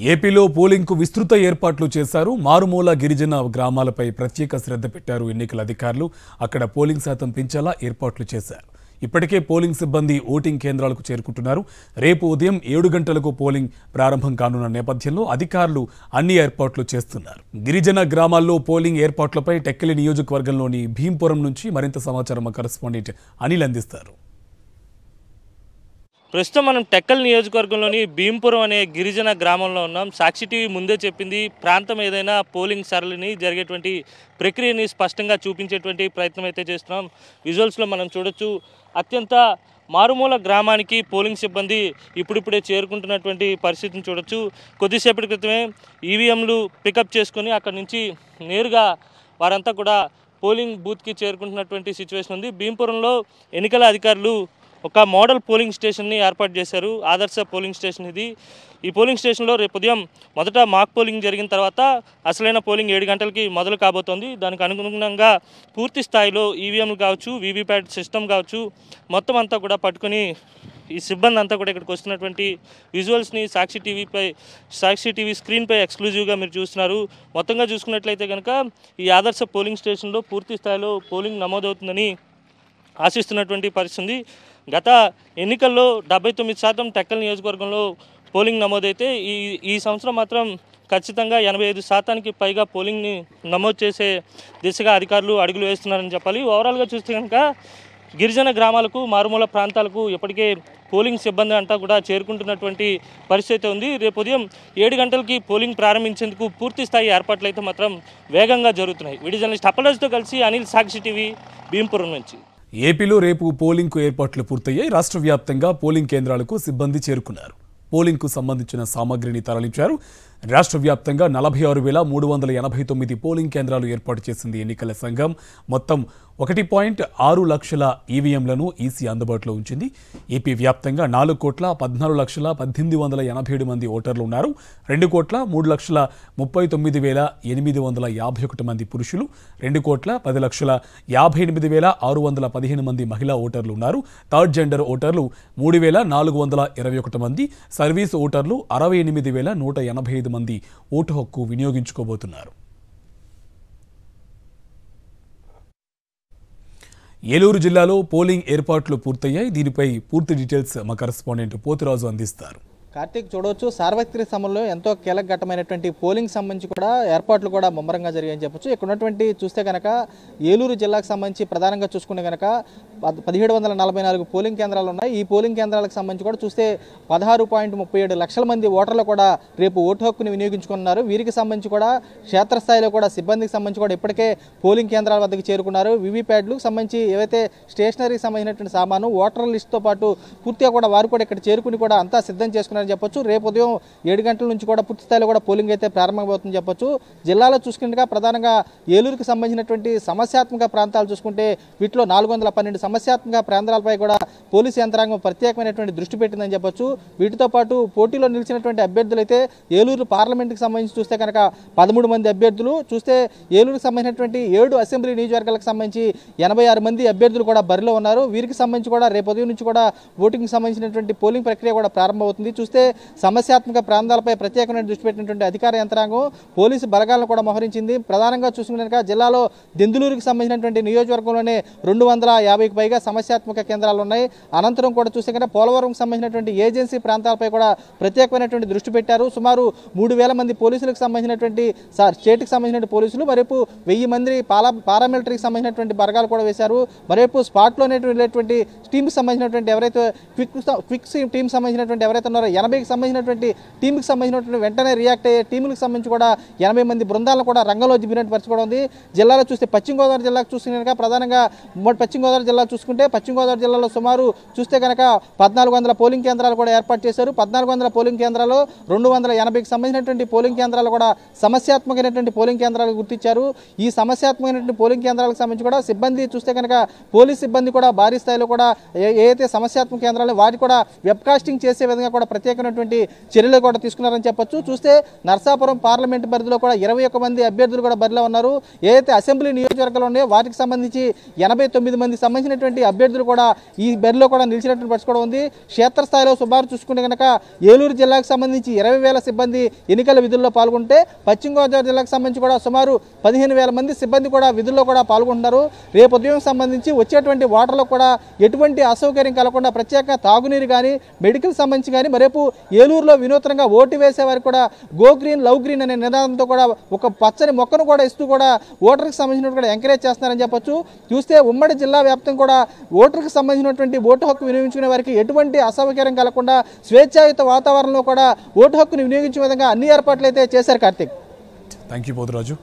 ఏపీలో పోలింగ్ కు విస్తృత ఏర్పాట్లు చేశారు. మారుమూల గిరిజన గ్రామాలపై ప్రత్యేక శ్రద్ధ పెట్టారు ఎన్నికల అధికారులు. అక్కడ పోలింగ్ శాతం పెంచేలా ఏర్పాట్లు చేశారు. ఇప్పటికే పోలింగ్ సిబ్బంది ఓటింగ్ కేంద్రాలకు చేరుకుంటున్నారు. రేపు ఉదయం 7 గంటలకు పోలింగ్ ప్రారంభం కానున్న నేపథ్యంలో అధికారులు అన్ని ఏర్పాట్లు చేస్తున్నారు. గిరిజన గ్రామాల్లో పోలింగ్ ఏర్పాట్లపై టెక్కలి నియోజకవర్గంలోని భీంపురం నుంచి మరింత సమాచారం కరెస్పాండెంట్ అనిల్ అందిస్తారు. ప్రస్తుతం మనం టెక్కల్ నియోజకవర్గంలోని భీంపురం అనే గిరిజన గ్రామంలో ఉన్నాం. సాక్షి టీవీ ముందే చెప్పింది, ప్రాంతం ఏదైనా పోలింగ్ సరళిని జరిగేటువంటి ప్రక్రియని స్పష్టంగా చూపించేటువంటి ప్రయత్నం అయితే చేస్తున్నాం. విజువల్స్లో మనం చూడొచ్చు, అత్యంత మారుమూల గ్రామానికి పోలింగ్ సిబ్బంది ఇప్పుడిప్పుడే చేరుకుంటున్నటువంటి పరిస్థితిని చూడొచ్చు. కొద్దిసేపటి క్రితమే ఈవీఎంలు పికప్ చేసుకొని అక్కడి నుంచి నేరుగా వారంతా కూడా పోలింగ్ బూత్కి చేరుకుంటున్నటువంటి సిచ్యువేషన్ ఉంది. భీంపురంలో ఎన్నికల అధికారులు ఒక మోడల్ పోలింగ్ స్టేషన్ని ఏర్పాటు చేశారు. ఆదర్శ పోలింగ్ స్టేషన్ ఇది. ఈ పోలింగ్ స్టేషన్లో రేపు ఉదయం మొదట మాక్ పోలింగ్ జరిగిన తర్వాత అసలైన పోలింగ్ 7 గంటలకి మొదలు కాబోతోంది. దానికి అనుగుణంగా పూర్తి స్థాయిలో ఈవీఎంలు కావచ్చు, వీవీప్యాట్ సిస్టమ్ కావచ్చు, మొత్తం అంతా కూడా పట్టుకొని ఈ సిబ్బంది అంతా కూడా ఇక్కడికి వస్తున్నటువంటి విజువల్స్ని సాక్షి టీవీ స్క్రీన్పై ఎక్స్క్లూజివ్గా మీరు చూస్తున్నారు. మొత్తంగా చూసుకున్నట్లయితే కనుక ఈ ఆదర్శ పోలింగ్ స్టేషన్లో పూర్తి స్థాయిలో పోలింగ్ నమోదవుతుందని ఆశిస్తున్నటువంటి పరిస్థితి. గత ఎన్నికల్లో 79% టెక్కల్ నియోజకవర్గంలో పోలింగ్ నమోదైతే ఈ సంవత్సరం మాత్రం ఖచ్చితంగా 85% పైగా పోలింగ్ని నమోదు చేసే దిశగా అధికారులు అడుగులు వేస్తున్నారని చెప్పాలి. ఓవరాల్గా చూస్తే కనుక గిరిజన గ్రామాలకు, మారుమూల ప్రాంతాలకు ఇప్పటికే పోలింగ్ సిబ్బంది అంతా కూడా చేరుకుంటున్నటువంటి పరిస్థితి ఉంది. రేపు ఉదయం 7 గంటలకి పోలింగ్ ప్రారంభించేందుకు పూర్తి స్థాయి ఏర్పాట్లు అయితే మాత్రం వేగంగా జరుగుతున్నాయి. వీడియో జర్నలిస్ట్ అప్పలరాజుతో కలిసి అనిల్, సాక్షి టీవీ, భీంపురం నుంచి. ఏపీలో రేపు పోలింగ్ కు ఏర్పాట్లు పూర్తయ్యాయి. రాష్ట్ర వ్యాప్తంగా పోలింగ్ కేంద్రాలకు సిబ్బంది చేరుకున్నారు. పోలింగ్ కు సంబంధించిన సామగ్రిని తరలించారు. రాష్ట్ర వ్యాప్తంగా 46,389 పోలింగ్ కేంద్రాలు ఏర్పాటు చేసింది ఎన్నికల సంఘం. మొత్తం 1.6 లక్షల ఈవీఎంలను ఈసీ అందుబాటులో ఉంచింది. ఏపీ వ్యాప్తంగా 4,14,18,887 మంది ఓటర్లు ఉన్నారు. 2,03,39,851 మంది పురుషులు, 2,10,58,615 మంది మహిళా ఓటర్లు ఉన్నారు. థర్డ్ జెండర్ ఓటర్లు 3,421 మంది, సర్వీస్ ఓటర్లు 68,185 మంది ఓటు హక్కు వినియోగించుకోబోతున్నారు. ఏలూరు జిల్లాలో పోలింగ్ ఏర్పాట్లు పూర్తయ్యాయి. దీనిపై పూర్తి డీటెయిల్స్ మా కరెస్పాండెంట్ పోతురాజు అందిస్తారు. కార్తీక్, చూడవచ్చు సార్వత్రిక సమయంలో ఎంతో కీలకఘట్టమైనటువంటి పోలింగ్ సంబంధించి కూడా ఏర్పాట్లు కూడా ముమ్మరంగా జరిగాయని చెప్పొచ్చు. ఇక్కడ ఉన్నటువంటి చూస్తే కనుక ఏలూరు జిల్లాకు సంబంధించి ప్రధానంగా చూసుకుంటే కనుక 1744 పోలింగ్ కేంద్రాలు ఉన్నాయి. ఈ పోలింగ్ కేంద్రాలకు సంబంధించి కూడా చూస్తే 16.37 లక్షల మంది ఓటర్లు కూడా రేపు ఓటు హక్కుని వినియోగించుకున్నారు. వీరికి సంబంధించి కూడా క్షేత్రస్థాయిలో కూడా సిబ్బందికి సంబంధించి కూడా ఇప్పటికే పోలింగ్ కేంద్రాల వద్దకు చేరుకున్నారు. వీవీప్యాడ్లకు సంబంధించి ఏవైతే స్టేషనరీకి సంబంధించినటువంటి సామాను, ఓటర్ లిస్టుతో పాటు పూర్తిగా కూడా వారు కూడా ఇక్కడ చేరుకుని కూడా అంతా సిద్ధం చేసుకున్నారు చెప్పొచ్చు. రేపు ఉదయం 7 గంటల నుంచి కూడా పూర్తి స్థాయిలో కూడా పోలింగ్ అయితే ప్రారంభమవుతుందని చెప్పొచ్చు. జిల్లాలో చూసుకుంటే ప్రధానంగా ఏలూరుకి సంబంధించినటువంటి సమస్యాత్మక ప్రాంతాలు చూసుకుంటే వీటిలో 412 సమస్యాత్మక ప్రాంతాలపై కూడా పోలీసు యంత్రాంగం ప్రత్యేకమైనటువంటి దృష్టి పెట్టిందని చెప్పొచ్చు. వీటితో పాటు పోటీలో నిలిచినటువంటి అభ్యర్థులు అయితే ఏలూరు పార్లమెంట్కి సంబంధించి చూస్తే కనుక 13 మంది అభ్యర్థులు, చూస్తే ఏలూరుకి సంబంధించినటువంటి 7 అసెంబ్లీ నియోజకవర్గాలకు సంబంధించి 86 మంది అభ్యర్థులు కూడా బరిలో ఉన్నారు. వీరికి సంబంధించి కూడా రేపు ఉదయం నుంచి కూడా ఓటింగ్ సంబంధించినటువంటి పోలింగ్ ప్రక్రియ కూడా ప్రారంభమవుతుంది. చూస్తే సమస్యాత్మక ప్రాంతాలపై ప్రత్యేకమైన దృష్టి పెట్టినటువంటి అధికార యంత్రాంగం పోలీసు బలగాలను కూడా మోహరించింది. ప్రధానంగా చూసుకున్నాక జిల్లాలో దెందులూరుకి సంబంధించినటువంటి నియోజకవర్గంలోనే 250కి పైగా సమస్యాత్మక కేంద్రాలు ఉన్నాయి. అనంతరం కూడా చూస్తే కనుక పోలవరంకి సంబంధించినటువంటి ఏజెన్సీ ప్రాంతాలపై కూడా ప్రత్యేకమైనటువంటి దృష్టి పెట్టారు. సుమారు 3000 మంది పోలీసులకు సంబంధించినటువంటి స్టేట్కి సంబంధించిన పోలీసులు, మరేపు 1000 మంది పారామిలిటరీకి సంబంధించినటువంటి బలగాలు కూడా వేశారు. మరేపు స్పాట్లోనే వెళ్ళేటువంటి టీంకి సంబంధించినటువంటి ఎవరైతే క్విక్ టీం సంబంధించినటువంటి ఎవరైతే ఉన్నారో 80కి సంబంధించినటువంటి టీంకి సంబంధించినటువంటి వెంటనే రియాక్ట్ అయ్యే టీములకు సంబంధించి కూడా 80 మంది బృందాలను కూడా రంగంలో దిగినట్టు పరిస్థితి కూడా ఉంది. జిల్లాలో చూస్తే పశ్చిమ గోదావరి జిల్లాకు చూసుకునే ప్రధానంగా పశ్చిమ గోదావరి జిల్లా చూసుకుంటే పశ్చిమ గోదావరి జిల్లాలో సుమారు చూస్తే కనుక 1400 పోలింగ్ కేంద్రాలు కూడా ఏర్పాటు చేశారు. 1400 పోలింగ్ కేంద్రాలు 280కి సంబంధించినటువంటి పోలింగ్ కేంద్రాలు కూడా సమస్యాత్మకమైనటువంటి పోలింగ్ కేంద్రాలు గుర్తించారు. ఈ సమస్యాత్మకమైనటువంటి పోలింగ్ కేంద్రాలకు సంబంధించి కూడా సిబ్బంది చూస్తే కనుక పోలీస్ సిబ్బంది కూడా భారీ స్థాయిలో కూడా ఏదైతే సమస్యాత్మక కేంద్రాలు వాటి కూడా వెబ్కాస్టింగ్ చేసే విధంగా కూడా ప్రత్యేకమైనటువంటి చర్యలు కూడా తీసుకున్నారని చెప్పొచ్చు. చూస్తే నర్సాపురం పార్లమెంటు పరిధిలో కూడా 21 మంది అభ్యర్థులు కూడా బరిలో ఉన్నారు. ఏదైతే అసెంబ్లీ నియోజకవర్గాలు ఉన్నాయో వాటికి సంబంధించి 89 మంది సంబంధించినటువంటి అభ్యర్థులు కూడా ఈ బరిలో కూడా నిలిచినటువంటి పరిస్థితి కూడా ఉంది. క్షేత్రస్థాయిలో సుమారు చూసుకుంటే కనుక ఏలూరు జిల్లాకు సంబంధించి 20,000 సిబ్బంది ఎన్నికల విధుల్లో పాల్గొంటే పశ్చిమ గోదావరి జిల్లాకు సంబంధించి కూడా సుమారు 15,000 మంది సిబ్బంది కూడా విధుల్లో కూడా పాల్గొంటున్నారు. రేపు ఉదయం సంబంధించి వచ్చేటువంటి ఓటర్లకు కూడా ఎటువంటి అసౌకర్యం కలగకుండా ప్రత్యేక తాగునీరు కానీ మెడికల్ సంబంధించి కానీ రేపు ఏలూరులో వినూత్నంగా ఓటు వేసే వారికి కూడా గో గ్రీన్ లవ్ గ్రీన్ అనే నినాదంతో కూడా ఒక పచ్చని మొక్కను కూడా ఇస్తూ కూడా ఓటర్కి సంబంధించినట్టు కూడా ఎంకరేజ్ చేస్తున్నారని చెప్పొచ్చు. చూస్తే ఉమ్మడి జిల్లా వ్యాప్తంగా కూడా ఓటర్కి సంబంధించినటువంటి ఓటు హక్కు వినియోగించుకునే వారికి ఎటువంటి అసౌకర్యం కలగకుండా స్వేచ్ఛాయుత వాతావరణంలో కూడా ఓటు హక్కును వినియోగించే విధంగా అన్ని ఏర్పాట్లు అయితే చేశారు. Karthik, thank you Poturaju.